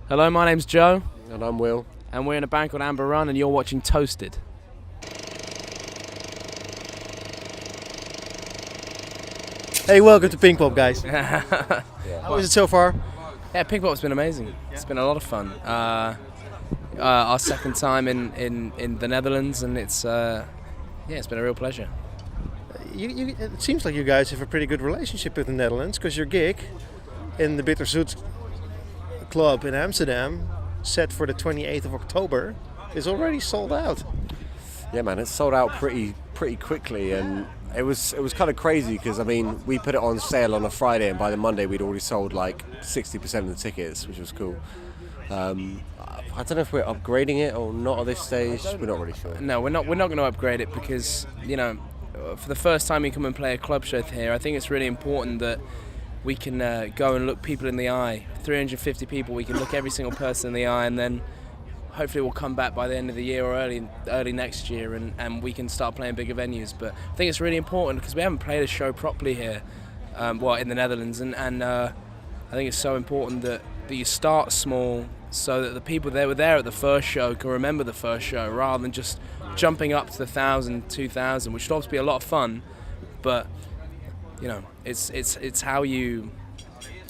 Hello, my name's Joe. And I'm Will. And we're in a band called Amber Run, and you're watching Toasted. Hey, welcome to Pinkpop, guys. Yeah, How is it so far? Pinkpop's been amazing. It's been a lot of fun. Our second time in the Netherlands, and it's been a real pleasure. It seems like you guys have a pretty good relationship with the Netherlands, because your gig in the Bitterzoet Club in Amsterdam, set for the 28th of October, is already sold out. Yeah, man, it's sold out pretty quickly, and it was kind of crazy because we put it on sale on a Friday, and by the Monday we'd already sold like 60% of the tickets, which was cool. I don't know if we're upgrading it or not at this stage. We're not really sure. No, we're not going to upgrade it because for the first time you come and play a club show here, I think it's really important that we can go and look people in the eye. 350 people, we can look every single person in the eye, and then hopefully we'll come back by the end of the year or early next year, and we can start playing bigger venues. But I think it's really important because we haven't played a show properly here, in the Netherlands, and I think it's so important that you start small so that the people that were there at the first show can remember the first show rather than just jumping up to the 1,000, 2,000, which would obviously be a lot of fun, but it's how you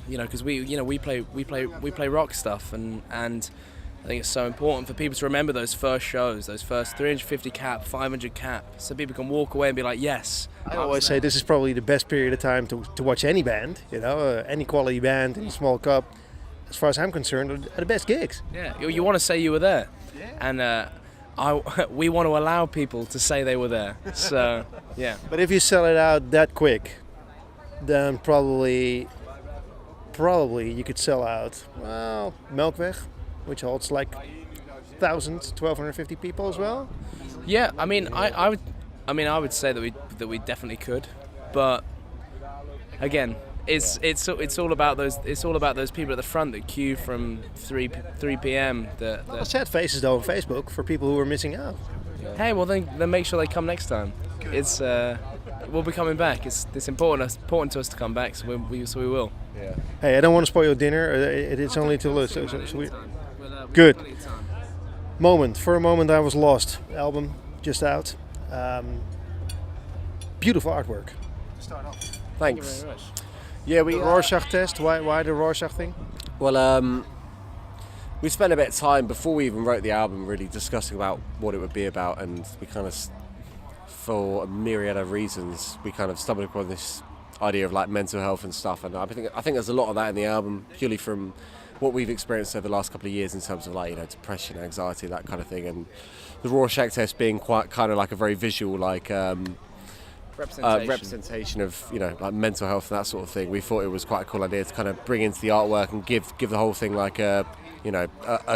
because we play rock stuff, and I think it's so important for people to remember those first shows, those first 350 cap, 500 cap, so people can walk away and be like, yes. I always say this is probably the best period of time to watch any band, any quality band in a small club. As far as I'm concerned, are the best gigs. Yeah, you want to say you were there, and we want to allow people to say they were there. So yeah. But if you sell it out that quick, then probably you could sell out, well, Melkweg, which holds like 1,250 people as well. Yeah, I would say that we definitely could, but again, it's all about those people at the front that queue from 3 p.m. Sad faces though on Facebook for people who are missing out. Hey, well then make sure they come next time. It's we'll be coming back. It's important to us to come back, so we will. Yeah. Hey, I don't want to spoil your dinner. It's only till so we. Good. For a moment I was lost. Album just out. Beautiful artwork. Thanks. Yeah, the Rorschach test. Why the Rorschach thing? Well, we spent a bit of time before we even wrote the album really discussing about what it would be about, and we kind of, for a myriad of reasons, we kind of stumbled upon this idea of like mental health and stuff, and I think there's a lot of that in the album, purely from what we've experienced over the last couple of years in terms of depression, anxiety, that kind of thing, and the Rorschach test being quite kind of like a very visual representation of like mental health and that sort of thing. We thought it was quite a cool idea to kind of bring into the artwork and give the whole thing like a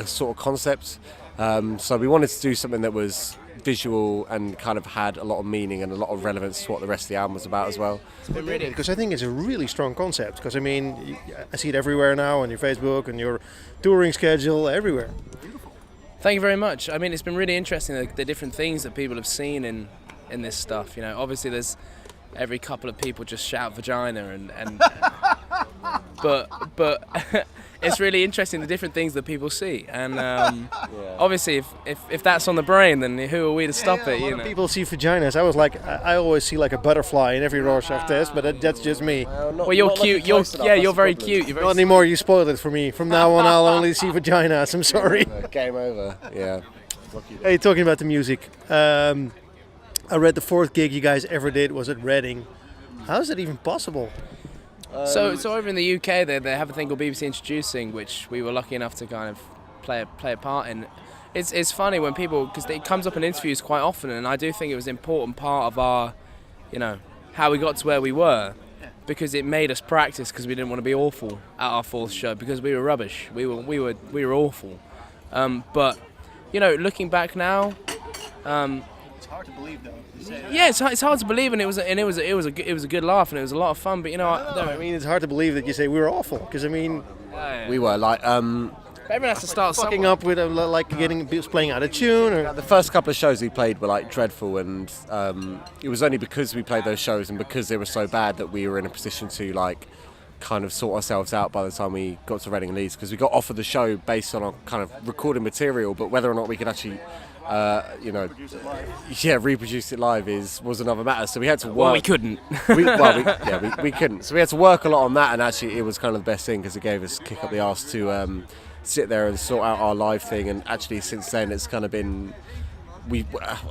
sort of concept. So we wanted to do something that was visual and kind of had a lot of meaning and a lot of relevance to what the rest of the album was about as well. Because I think it's a really strong concept. Because I see it everywhere now on your Facebook and your touring schedule, everywhere. Thank you very much. It's been really interesting the different things that people have seen in this stuff. Obviously there's every couple of people just shout vagina and but it's really interesting the different things that people see, and obviously if that's on the brain, then who are we to stop it? A lot of people see vaginas. I always see like a butterfly in every Rorschach test, but that's just me. Well, you're cute. You're very cute. You're very not anymore. You spoiled it for me. From now on, I'll only see vaginas. I'm sorry. Game over. Yeah. Hey, talking about the music. I read the fourth gig you guys ever did was at Reading. How is that even possible? So over in the UK, they have a thing called BBC Introducing, which we were lucky enough to kind of play a part in. It's funny when people, because it comes up in interviews quite often, and I do think it was an important part of our, how we got to where we were, because it made us practice, because we didn't want to be awful at our fourth show, because we were rubbish. We were awful. But looking back now. It's hard to believe, though. Yeah, it's hard to believe, and it was a good laugh, and it was a lot of fun. But it's hard to believe that you say we were awful, because we were like everyone has to start fucking up with playing out of tune. Or the first couple of shows we played were like dreadful, and it was only because we played those shows and because they were so bad that we were in a position to like kind of sort ourselves out by the time we got to Reading and Leeds, because we got offered the show based on our kind of recording material, but whether or not we could actually reproduce it live was another matter. So we had to work. Well, we couldn't. we couldn't. So we had to work a lot on that, and actually it was kind of the best thing because it gave us a kick up the arse to sit there and sort out our live thing. And actually since then it's kind of been,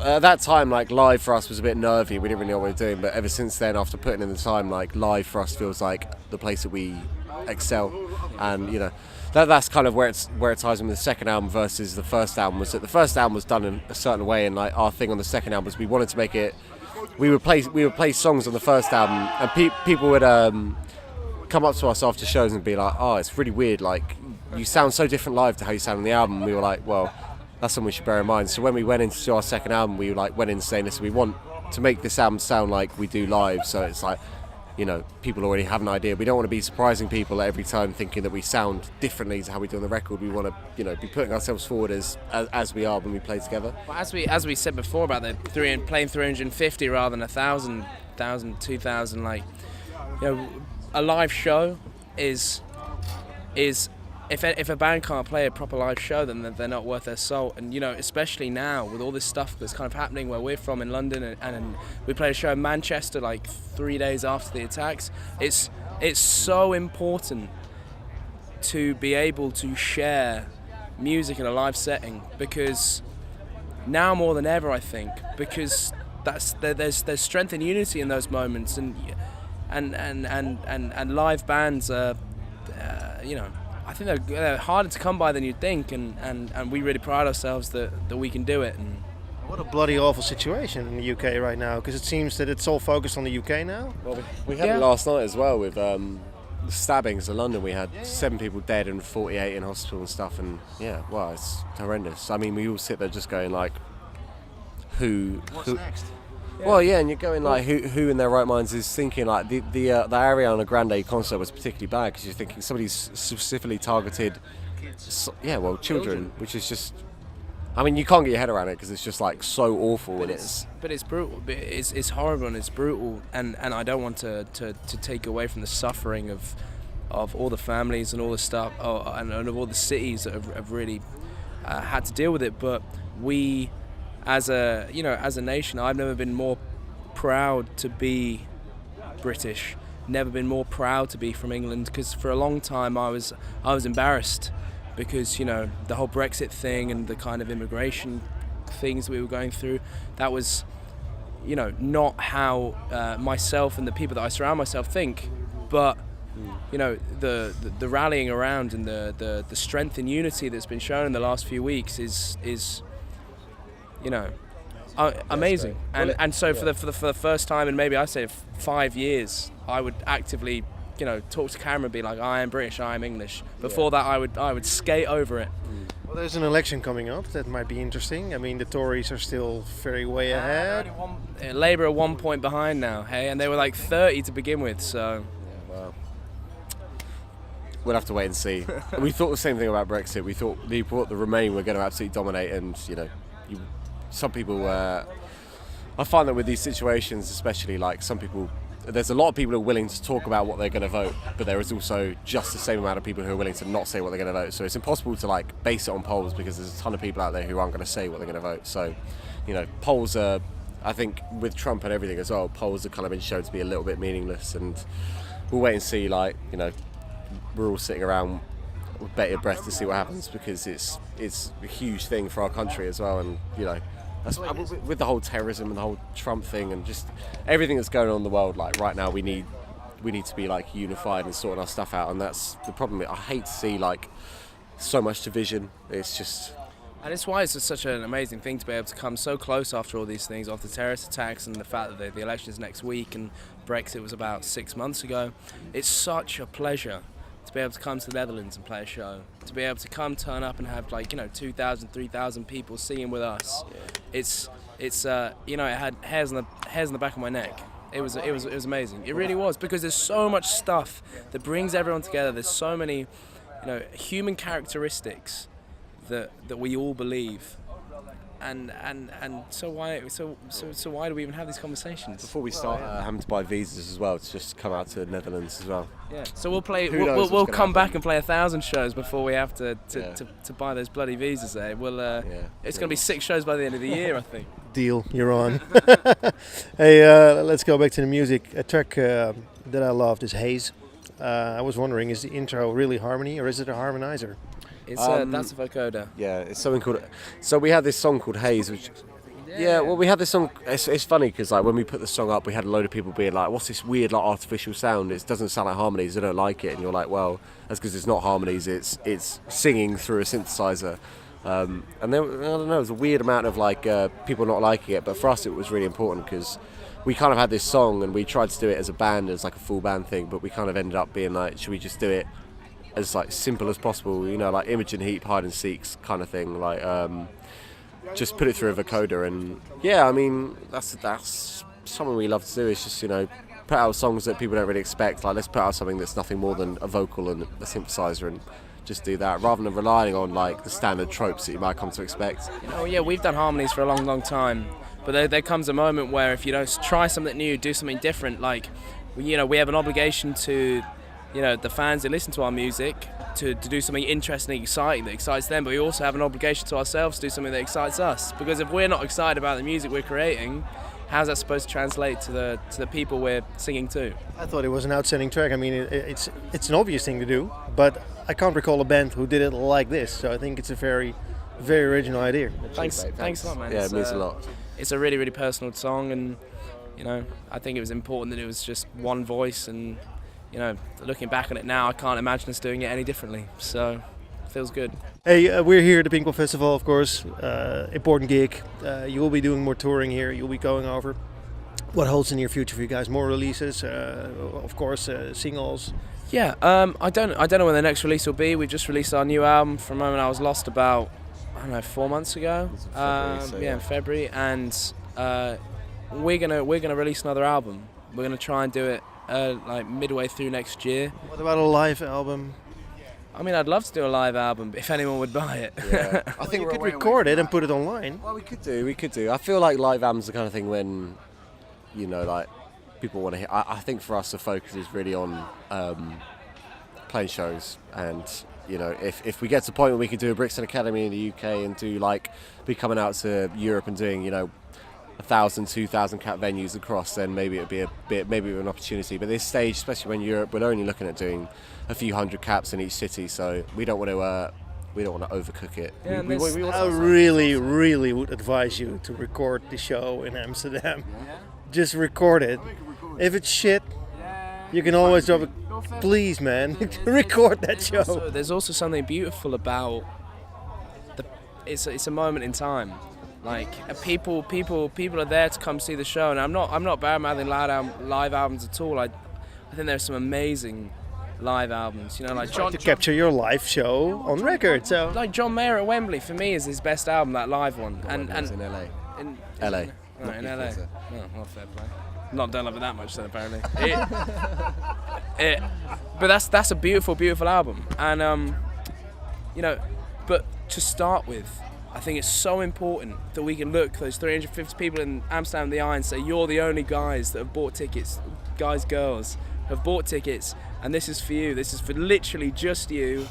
at that time, like, live for us was a bit nervy. We didn't really know what we were doing, but ever since then, after putting in the time, like, live for us feels like the place that we excel. And that's kind of where it ties in with the second album versus the first album. Was that the first album was done in a certain way, and like our thing on the second album was we wanted to make it. We would play songs on the first album, and people would come up to us after shows and be like, "Oh, it's really weird. Like, you sound so different live to how you sound on the album." And we were like, "Well, that's something we should bear in mind." So when we went into our second album, we went in saying, "Listen, we want to make this album sound like we do live." So it's like, people already have an idea. We don't want to be surprising people every time thinking that we sound differently to how we do on the record. We want to, be putting ourselves forward as we are when we play together. Well, as we said before about the playing 350 rather than 1,000, 2,000, like, a live show is if a band can't play a proper live show, then they're not worth their salt. And especially now with all this stuff that's kind of happening where we're from in London, and we played a show in Manchester like 3 days after the attacks. It's so important to be able to share music in a live setting, because now more than ever, I think, because there's strength and unity in those moments, and live bands are I think they're harder to come by than you'd think, and we really pride ourselves that we can do it. And what a bloody awful situation in the UK right now, because it seems that it's all focused on the UK now. Well, we had it last night as well with the stabbings in London. We had 7 people dead and 48 in hospital and stuff, and it's horrendous. I mean, we all sit there just going like, What's next? Well, and you're going like, who in their right minds is thinking like the Ariana Grande concert was particularly bad because you're thinking somebody's specifically targeted, children, which is just, I mean, you can't get your head around it because it's just like so awful. But it's brutal. It's horrible and it's brutal, and I don't want to take away from the suffering of all the families and all the stuff, and of all the cities that have really had to deal with it. But we, as a nation, I've never been more proud to be British, never been more proud to be from England, because for a long time I was embarrassed because the whole Brexit thing and the kind of immigration things we were going through, that was not how myself and the people that I surround myself think. But the rallying around and the strength and unity that's been shown in the last few weeks is amazing. And so for the first time in maybe I say 5 years, I would actively talk to camera and be like, I am British, I am English. Before that I would skate over it. Well, there's an election coming up that might be interesting. I mean, the Tories are still very way ahead. Labour are 1 point behind now, hey, and they were like 30 to begin with, so we'll have to wait and see. We thought the same thing about Brexit. We thought the Remain were going to absolutely dominate, and some people, I find that with these situations, especially, like, there's a lot of people who are willing to talk about what they're going to vote, but there is also just the same amount of people who are willing to not say what they're going to vote. So it's impossible to like base it on polls, because there's a ton of people out there who aren't going to say what they're going to vote. So, polls are, I think, with Trump and everything as well, polls have kind of been shown to be a little bit meaningless, and we'll wait and see. Like, we're all sitting around with bated breath to see what happens, because it's a huge thing for our country as well, and that's, with the whole terrorism and the whole Trump thing and just everything that's going on in the world, like right now we need to be like unified and sorting our stuff out, and that's the problem. I hate to see like so much division. It's just, and it's why it's just such an amazing thing to be able to come so close after all these things, after terrorist attacks and the fact that the election is next week and Brexit was about 6 months ago. It's such a pleasure to be able to come to the Netherlands and play a show, to be able to turn up and have 2,000, 3,000 people singing with us. It's it had hairs on the back of my neck. It was amazing. It really was, because there's so much stuff that brings everyone together. There's so many human characteristics that we all believe so why do we even have these conversations? Before we start having to buy visas as well to just come out to the Netherlands as well. Yeah. So we'll play. Who knows We'll what's come gonna back happen. and play 1,000 shows before we have to buy those bloody visas. We'll. It's going to be 6 shows by the end of the year, I think. Deal, you're on. Hey, let's go back to the music. A track that I loved is Haze. I was wondering, is the intro really harmony or is it a harmonizer? It's that's a vocoder. Yeah, it's something called. So we had this song called Haze, which. Yeah, well, we had this song. It's funny because like when we put the song up, we had a load of people being like, "What's this weird like artificial sound? It doesn't sound like harmonies. I don't like it." And you're like, "Well, that's because it's not harmonies. It's singing through a synthesizer." And then I don't know. There's a weird amount of like people not liking it, but for us it was really important because we kind of had this song and we tried to do it as a band, as like a full band thing, but we kind of ended up being like, should we just do it as like simple as possible? You know, like Imogen Heap, hide and seeks kind of thing, like. Just put it through a vocoder, and yeah, I mean that's something we love to do. Is just, you know, put out songs that people don't really expect. Like, let's put out something that's nothing more than a vocal and a synthesizer, and just do that rather than relying on like the standard tropes that you might come to expect. Oh yeah, we've done harmonies for a long time, but there comes a moment where if you don't try something new, do something different, like, you know, we have an obligation to, you know, the fans that listen to our music to do something interesting, exciting that excites them, but we also have an obligation to ourselves to do something that excites us, because if we're not excited about the music we're creating, how's that supposed to translate to the people we're singing to? I thought it was an outstanding track. I mean, it's an obvious thing to do, but I can't recall a band who did it like this, so I think it's a very, very original idea. Thanks a lot, man. Yeah, it means a lot. It's a really, really personal song, and, you know, I think it was important that it was just one voice, and, you know, looking back on it now, I can't imagine us doing it any differently. So, it feels good. Hey, we're here at the Pinkpop Festival, of course. Important gig. You will be doing more touring here. You'll be going over. What holds in the near future for you guys? More releases, of course, singles. Yeah, I don't know when the next release will be. We've just released our new album, From a Moment I Was Lost, about, I don't know, 4 months ago. In February, and we're gonna release another album. We're gonna try and do it like midway through next year. What about a live album? I mean, I'd love to do a live album if anyone would buy it. Yeah. I think we could record it and put it online. Well, we could do. I feel like live albums are the kind of thing when, you know, like people want to hear. I think for us the focus is really on playing shows, and, you know, if we get to the point where we can do a Brixton Academy in the UK and do like be coming out to Europe and doing, you know, 1,000, 2,000 cap venues across, then maybe it'd be an opportunity. But this stage, especially when Europe, we're only looking at doing a few hundred caps in each city, so we don't want to overcook it. Yeah, I really would advise you to record the show in Amsterdam. Yeah. Just record it. If it's shit, you can always drop it. Please, man, record that show. There's also something beautiful about it's a moment in time. Like, people are there to come see the show, and I'm not bad-mouthing live albums at all. I think there's some amazing live albums, you know, like to capture your live show on record. So, like John Mayer at Wembley, for me, is his best album, that live one. And in LA. In LA. Right, in LA. Oh, well, fair play. Don't love it that much then, apparently. But that's a beautiful, beautiful album, and you know, but to start with, I think it's so important that we can look those 350 people in Amsterdam in the eye and say, you're the only guys that have bought tickets, guys, girls, have bought tickets, and this is for you. This is for literally just you.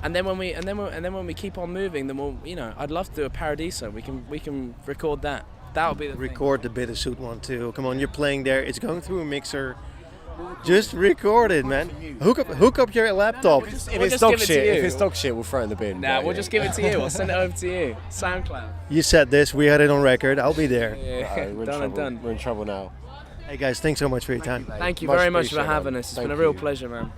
And then when we keep on moving, then we'll, you know, I'd love to do a Paradiso. We can record that. That would be the record the Bittersweet one too. Come on, you're playing there. It's going through a mixer. Just record it, man. Hook up your laptop. If it's dog shit, we'll throw it in the bin. Nah, we'll just give it to you. We'll send it over to you. SoundCloud. You said this. We had it on record. I'll be there. Yeah. Done. We're in trouble now. Hey guys, thanks so much for your time. Thank you very much for having us. It's been a real pleasure, man.